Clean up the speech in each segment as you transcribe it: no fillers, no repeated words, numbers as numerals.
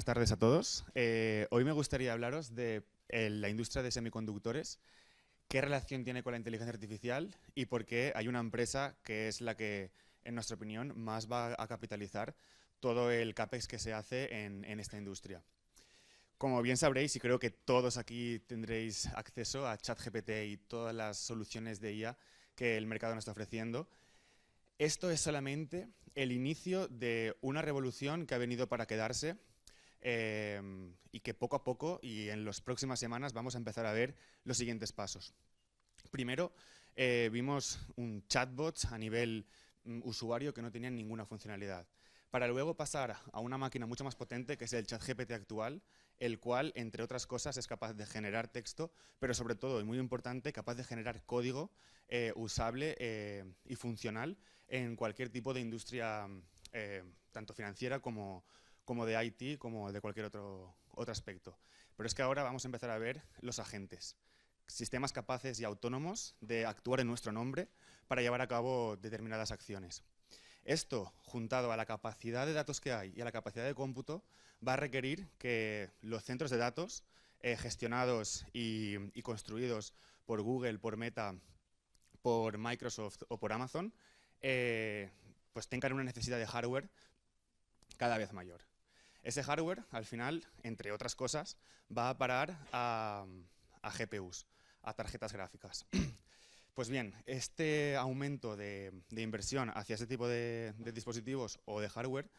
buenas tardes a todos. Hoy me gustaría hablaros de la industria de semiconductores, qué relación tiene con la inteligencia artificial y por qué hay una empresa que es la que, en nuestra opinión, más va a capitalizar todo el CAPEX que se hace en esta industria. Como bien sabréis, y creo que todos aquí tendréis acceso a ChatGPT y todas las soluciones de IA que el mercado nos está ofreciendo, esto es solamente el inicio de una revolución que ha venido para quedarse y que poco a poco y en las próximas semanas vamos a empezar a ver los siguientes pasos. Primero, vimos un chatbot a nivel usuario que no tenía ninguna funcionalidad, para luego pasar a una máquina mucho más potente que es el ChatGPT actual, el cual, entre otras cosas, es capaz de generar texto, pero sobre todo, y muy importante, capaz de generar código usable y funcional en cualquier tipo de industria, tanto financiera como de IT, como de cualquier otro aspecto. Pero es que ahora vamos a empezar a ver los agentes, sistemas capaces y autónomos de actuar en nuestro nombre para llevar a cabo determinadas acciones. Esto, juntado a la capacidad de datos que hay y a la capacidad de cómputo, va a requerir que los centros de datos gestionados y construidos por Google, por Meta, por Microsoft o por Amazon, pues tengan una necesidad de hardware cada vez mayor. Ese hardware, al final, entre otras cosas, va a parar a GPUs, a tarjetas gráficas. Pues bien, este aumento de inversión hacia este tipo de dispositivos o de hardware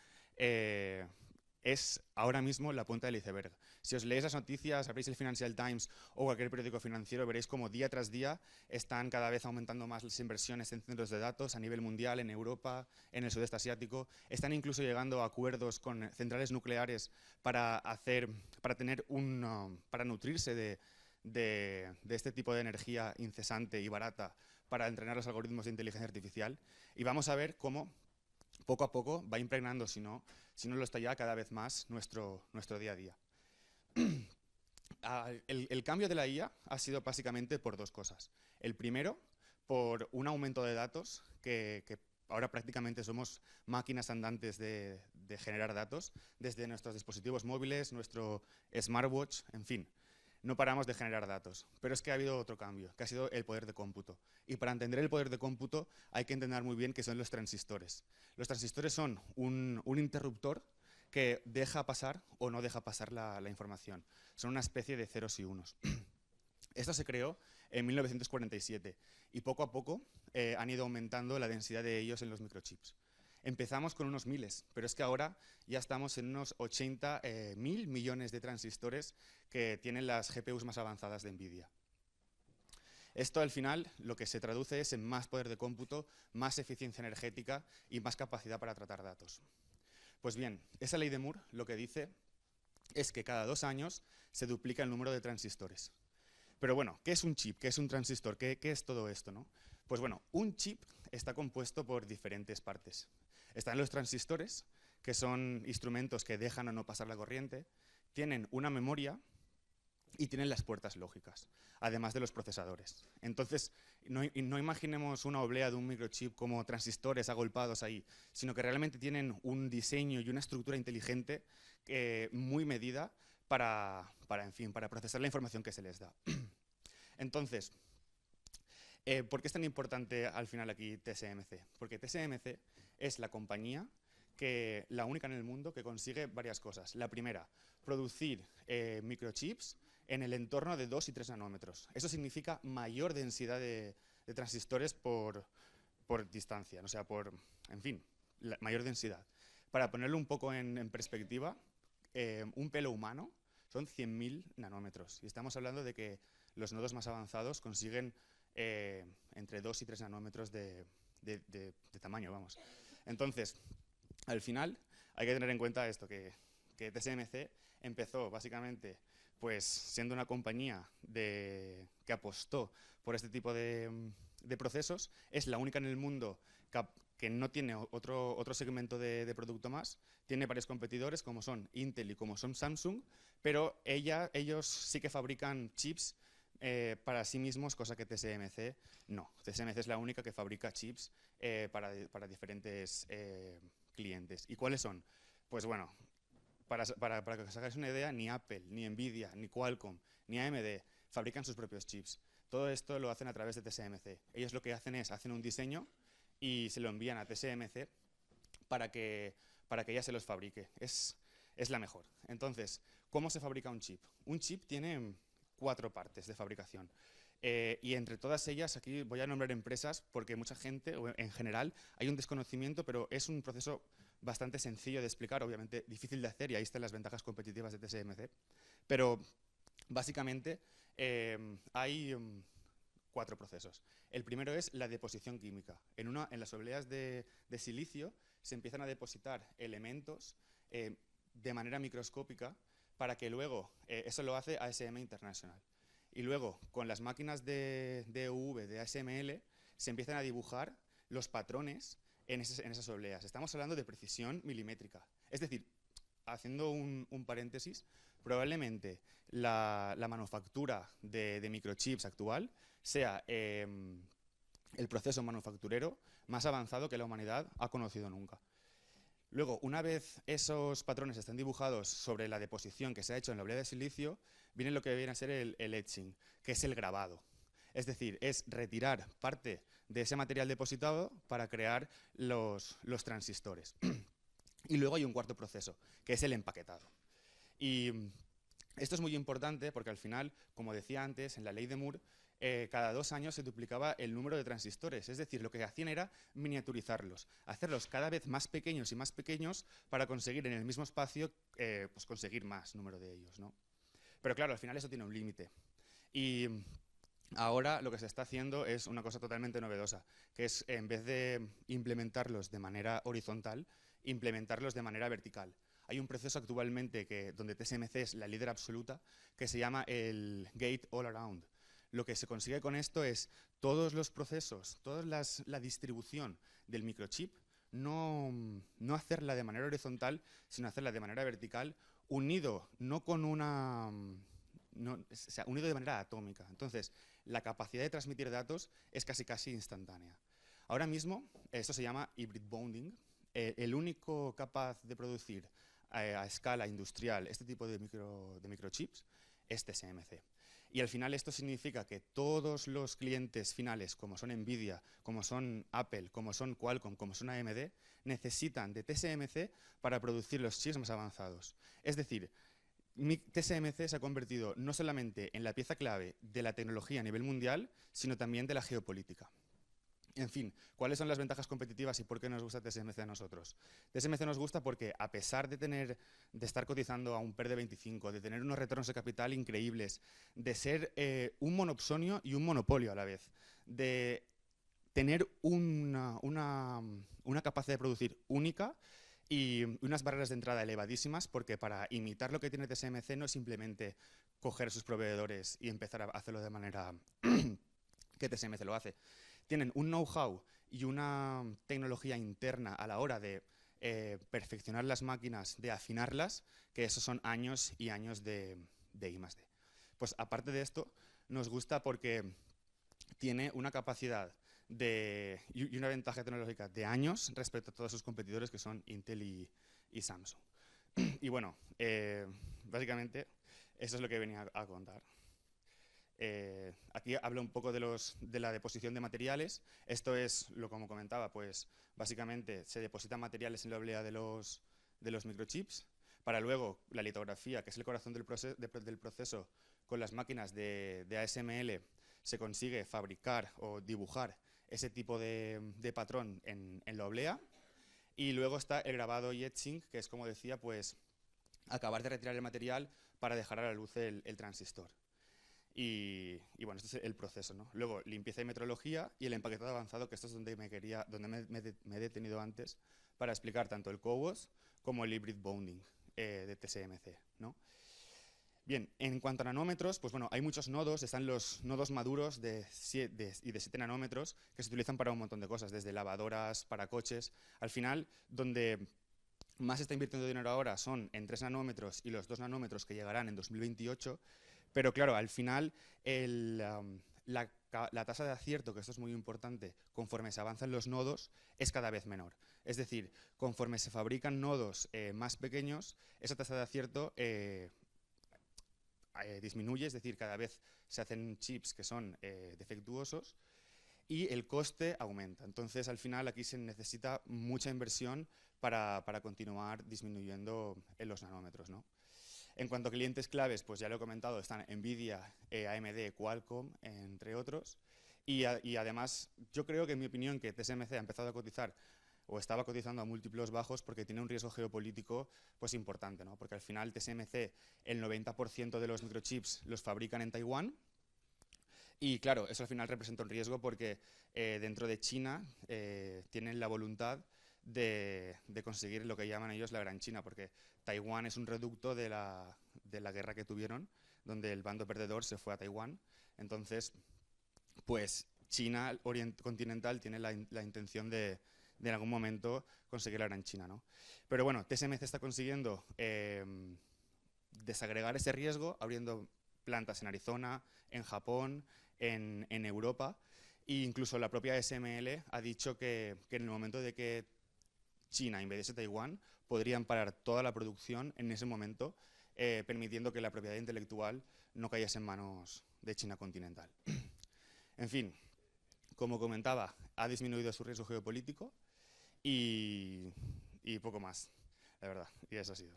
es ahora mismo la punta del iceberg. Si os leéis las noticias, abrís el Financial Times o cualquier periódico financiero, veréis como día tras día están cada vez aumentando más las inversiones en centros de datos a nivel mundial, en Europa, en el sudeste asiático. Están incluso llegando a acuerdos con centrales nucleares para nutrirse de este tipo de energía incesante y barata para entrenar los algoritmos de inteligencia artificial. Y vamos a ver cómo poco a poco va impregnando, si no lo está ya, cada vez más nuestro día a día. El cambio de la IA ha sido básicamente por dos cosas. El primero, por un aumento de datos, que ahora prácticamente somos máquinas andantes de generar datos, desde nuestros dispositivos móviles, nuestro smartwatch, en fin. No paramos de generar datos. Pero es que ha habido otro cambio, que ha sido el poder de cómputo. Y para entender el poder de cómputo hay que entender muy bien qué son los transistores. Los transistores son un interruptor que deja pasar o no deja pasar la información. Son una especie de ceros y unos. Esto se creó en 1947 y poco a poco han ido aumentando la densidad de ellos en los microchips. Empezamos con unos miles, pero es que ahora ya estamos en unos 80.000 millones de transistores que tienen las GPUs más avanzadas de NVIDIA. Esto al final lo que se traduce es en más poder de cómputo, más eficiencia energética y más capacidad para tratar datos. Pues bien, esa ley de Moore lo que dice es que cada 2 años se duplica el número de transistores. Pero bueno, ¿qué es un chip? ¿Qué es un transistor? ¿Qué es todo esto, no? Pues bueno, un chip está compuesto por diferentes partes. Están los transistores, que son instrumentos que dejan o no pasar la corriente, tienen una memoria y tienen las puertas lógicas, además de los procesadores. Entonces, no imaginemos una oblea de un microchip como transistores agolpados ahí, sino que realmente tienen un diseño y una estructura inteligente muy medida para procesar la información que se les da. Entonces, ¿por qué es tan importante al final aquí TSMC? Porque TSMC es la compañía la única en el mundo que consigue varias cosas. La primera, producir microchips en el entorno de 2 y 3 nanómetros. Eso significa mayor densidad de transistores por distancia, o sea, mayor densidad. Para ponerlo un poco en perspectiva, un pelo humano son 100.000 nanómetros. Y estamos hablando de que los nodos más avanzados consiguen entre 2 y 3 nanómetros de tamaño, vamos. Entonces, al final, hay que tener en cuenta esto, que TSMC empezó básicamente pues siendo una compañía que apostó por este tipo de procesos. Es la única en el mundo que no tiene otro segmento de producto más. Tiene varios competidores como son Intel y como son Samsung, pero ellos sí que fabrican chips para sí mismos, cosa que TSMC no. TSMC es la única que fabrica chips para diferentes clientes. ¿Y cuáles son? Pues bueno, para que os hagáis una idea, ni Apple, ni Nvidia, ni Qualcomm, ni AMD fabrican sus propios chips. Todo esto lo hacen a través de TSMC. Ellos lo que hacen es, hacen un diseño y se lo envían a TSMC para que ella se los fabrique. Es la mejor. Entonces, ¿cómo se fabrica un chip? Un chip tiene 4 partes de fabricación. Y entre todas ellas, aquí voy a nombrar empresas porque mucha gente, o en general, hay un desconocimiento, pero es un proceso bastante sencillo de explicar, obviamente difícil de hacer, y ahí están las ventajas competitivas de TSMC. Pero básicamente hay 4 procesos. El primero es la deposición química. En las obleas de silicio se empiezan a depositar elementos de manera microscópica para que luego, eso lo hace ASM International. Y luego, con las máquinas de EUV, de ASML, se empiezan a dibujar los patrones en esas obleas. Estamos hablando de precisión milimétrica. Es decir, haciendo un paréntesis, probablemente la manufactura de microchips actual sea el proceso manufacturero más avanzado que la humanidad ha conocido nunca. Luego, una vez esos patrones están dibujados sobre la deposición que se ha hecho en la oblea de silicio, viene lo que viene a ser el etching, que es el grabado. Es decir, es retirar parte de ese material depositado para crear los transistores. Y luego hay un cuarto proceso, que es el empaquetado. Y esto es muy importante porque al final, como decía antes, en la ley de Moore, cada 2 años se duplicaba el número de transistores. Es decir, lo que hacían era miniaturizarlos, hacerlos cada vez más pequeños y más pequeños para conseguir en el mismo espacio pues conseguir más número de ellos, ¿no? Pero claro, al final eso tiene un límite. Y ahora lo que se está haciendo es una cosa totalmente novedosa, que es en vez de implementarlos de manera horizontal, implementarlos de manera vertical. Hay un proceso actualmente donde TSMC es la líder absoluta, que se llama el Gate All Around. Lo que se consigue con esto es todos los procesos, toda la distribución del microchip, no hacerla de manera horizontal, sino hacerla de manera vertical, unido no con unido de manera atómica. Entonces, la capacidad de transmitir datos es casi instantánea. Ahora mismo, esto se llama hybrid bonding. El único capaz de producir a escala industrial este tipo de microchips es TSMC. Y al final esto significa que todos los clientes finales, como son Nvidia, como son Apple, como son Qualcomm, como son AMD, necesitan de TSMC para producir los chips más avanzados. Es decir, TSMC se ha convertido no solamente en la pieza clave de la tecnología a nivel mundial, sino también de la geopolítica. En fin, ¿cuáles son las ventajas competitivas y por qué nos gusta TSMC a nosotros? TSMC nos gusta porque, a pesar de estar cotizando a un PER de 25, de tener unos retornos de capital increíbles, de ser un monopsonio y un monopolio a la vez, de tener una capacidad de producir única y unas barreras de entrada elevadísimas, porque para imitar lo que tiene TSMC no es simplemente coger sus proveedores y empezar a hacerlo de manera que TSMC lo hace. Tienen un know-how y una tecnología interna a la hora de perfeccionar las máquinas, de afinarlas, que esos son años y años de I+D. Pues aparte de esto, nos gusta porque tiene una capacidad y una ventaja tecnológica de años respecto a todos sus competidores, que son Intel y Samsung. Y bueno, básicamente eso es lo que venía a contar. Aquí hablo un poco de la deposición de materiales. Esto es, como comentaba, pues básicamente se depositan materiales en la oblea de los microchips, para luego la litografía, que es el corazón del proceso, con las máquinas de ASML se consigue fabricar o dibujar ese tipo de patrón en la oblea. Y luego está el grabado y etching, que es, como decía, pues acabar de retirar el material para dejar a la luz el transistor. Y bueno, este es el proceso, ¿no? Luego, limpieza y metrología y el empaquetado avanzado, que esto es donde me he detenido antes para explicar tanto el CoWoS como el hybrid bonding de TSMC, ¿no? Bien, en cuanto a nanómetros, pues bueno, hay muchos nodos, están los nodos maduros de 7 nanómetros que se utilizan para un montón de cosas, desde lavadoras, para coches. Al final, donde más se está invirtiendo dinero ahora son en 3 nanómetros y los 2 nanómetros que llegarán en 2028, pero claro, al final la la tasa de acierto, que esto es muy importante, conforme se avanzan los nodos, es cada vez menor. Es decir, conforme se fabrican nodos más pequeños, esa tasa de acierto disminuye, es decir, cada vez se hacen chips que son defectuosos y el coste aumenta. Entonces, al final, aquí se necesita mucha inversión para continuar disminuyendo en los nanómetros, ¿no? En cuanto a clientes claves, pues ya lo he comentado, están Nvidia, AMD, Qualcomm, entre otros. Y además, yo creo que, en mi opinión, que TSMC ha empezado a cotizar o estaba cotizando a múltiplos bajos porque tiene un riesgo geopolítico pues importante, ¿no? Porque al final TSMC, el 90% de los microchips los fabrican en Taiwán. Y claro, eso al final representa un riesgo porque dentro de China tienen la voluntad de conseguir lo que llaman ellos la Gran China, porque Taiwán es un reducto de la guerra que tuvieron, donde el bando perdedor se fue a Taiwán. Entonces, pues China continental tiene la intención de en algún momento conseguir la Gran China, ¿no? Pero bueno, TSMC está consiguiendo desagregar ese riesgo, abriendo plantas en Arizona, en Japón, en Europa, e incluso la propia SML ha dicho que en el momento de que China invadiese Taiwán, podrían parar toda la producción en ese momento, permitiendo que la propiedad intelectual no cayese en manos de China continental. En fin, como comentaba, ha disminuido su riesgo geopolítico y poco más, la verdad, y eso ha sido.